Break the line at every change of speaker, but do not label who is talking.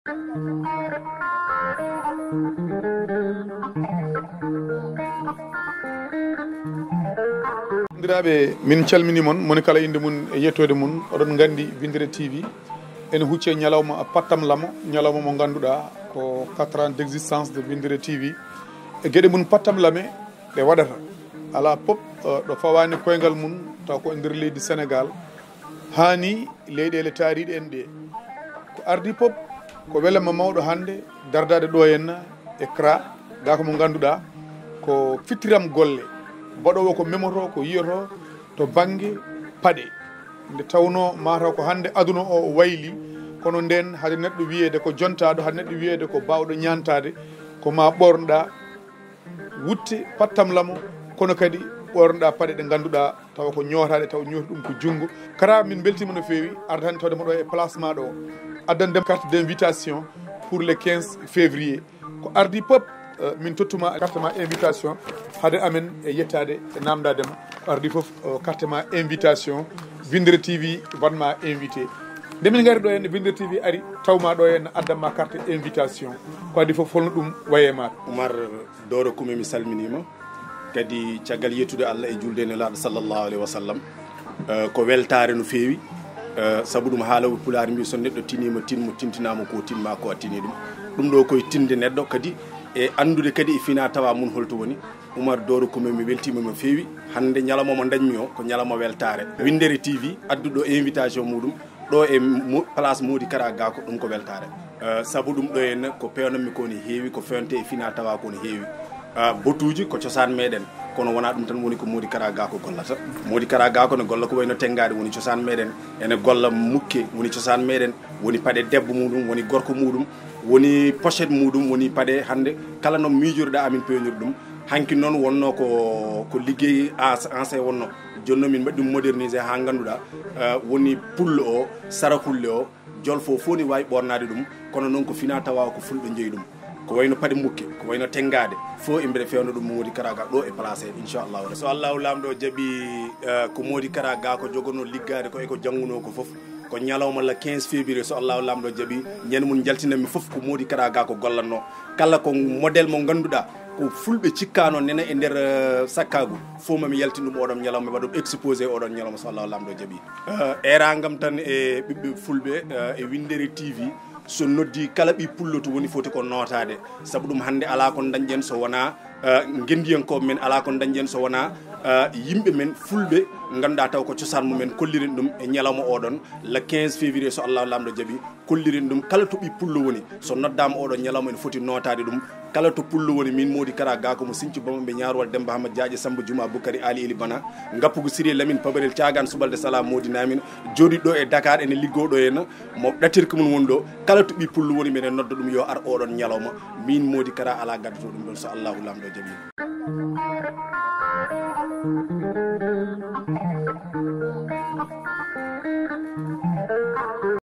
Ndiraɓe min calmini mon moni kala inde mun e yettode mun oɗon gandi Windere TV ene hucce ñalawma pattam lamo ñalawma mo ganduɗa ko 4 ans d' existence de Windere TV e gueɗe mun pattam lame ɗe waɗata ala pop ɗo fawani koyngal mum taw ko e nder leydi Sénégal hani leyɗele taariɗe en ɗe ko ardi pop ko welama mawɗo hande dardade ɗo henna e CRA ga ko mo ganduɗa ko fittiram golle baɗowo ko memoto ko yiyoto to banggue paaɗe nde tawno mataw ko hande aduna o wayli kono nden haade neɗɗo wiyede ko jontaɗo haade neɗɗo wiyede ko bawɗo ñantade ko ma ɓornoɗa wutte pattam lamo kono kadi ɓornoɗa paaɗe ɗe ganduɗa tawa ko ñootaɗe taw ñooti ɗum ko junggo CRA min beltima no fewi arde hande tawde moɗo e placement ɗo addandem carte d' invitation pour le 15 février ko ardi pop min tottuma carte ma invitation haade amen e yettade e namdadema ko ardi foof carte ma invitation Windere TV wanma invité nde min gari ɗo henne Windere TV ari tawma ɗo henne addanma carte invitation ko adi foof holno ɗum waye ma
Oumar Doro Koumé mi salminima kadi caggal yettude Allah e julde nelaɗo sallllahu alayhi wa sallam ko weltare no fewi saabu ɗum haalawo pulaar mbi so neɗɗo tinima tinmo tintinama ko tinma ko a tini ɗum ɗo koye tinde neɗɗo kadi e andude kadi e fina tawa mun holto woni Oumar Doro Koumé mi weltima no fewi hande ñalawma mo dañmi o ko ñalawma weltare Windere TV adduɗo invitation muɗum ɗo e place Mody Kara Gako ɗum ko weltare saabu ɗum ɗo henna ko pewnanmi ko ne heewi ko fewnte e fina tawa ko ne heewi botuji ko cosaan meɗen kono wona ɗum tan woni ko Mody Kara Gako gollata Mody Kara Gako ne golla ko wayno tengade woni cosaan meɗen ene golla mukke woni cosaan meɗen woni paɗe debbo muɗum woni gorko muɗum woni pochette muɗum woni paɗe hande kala no miijorɗa amin pewnir ɗum hanki noon wonno ko liggey ancien wonno jonno min mbaɗi ɗum modernisé ha ganduɗa woni pullo o sarakulle o jolfo fof ni wawi ɓornade ɗum kono noon ko fina tawa ko fulɓe jeeyi ɗum ko wayno paɗe mukke ko wayno tengade fof imbeɗe fewno ɗum Mody Kara Gako ɗo e placé inchallahu so allahu lamɗo jaaɓi ko Mody Kara Gako jogono liggade ko eko jangguno ko foof ko ñalawma la 15 février so allahu lamɗo jaaɓi ñande mum jaltinanmi foof ko Mody Kara Gako gollatno kala ko modèle mo ganduɗa ko fulɓe cikkano nena e nder sakkagu fof mami yaltin ɗum oɗon ñalawma waɗum exposé oɗon ñalawma so allahu lamɗo jaaɓi eragam tan e ɓiɓɓe fulɓe e Windere TV so noddi kala ɓi pullo to woni foti ko notade saabu ɗum hande ala ko dañƴen so wona gendiyankoɓe men ala ko dañƴen so wona yimɓe men fulɓe ganduɗa taw ko cosaan mumen kolliren ɗum e ñalawma oɗon le 15 février so allahu lamɗo jaaɓi kolliren ɗum kala to ɓi pullo woni so noddama oɗon ñalawma ene foti notade ɗum kala to pullo woni min Mody Kara Gako mo Sinthiou Bama ɓe ñarowal Demba Hamad Diadji Samba Diouma Boukary Ali Eli Bana gappugo Siré Lamine Pabarel Thiagane Subalde Salam Mody Namine joɗiɗo ɗo e Dakar ene liggoɗo henna mo ɗatirka mum woni ɗo kala to ɓi pullo woni minen nodda ɗum yo ar oɗon ñalawma min Mody Kara ala gaddoto ɗum ɗon so allahu lamɗo jaaɓi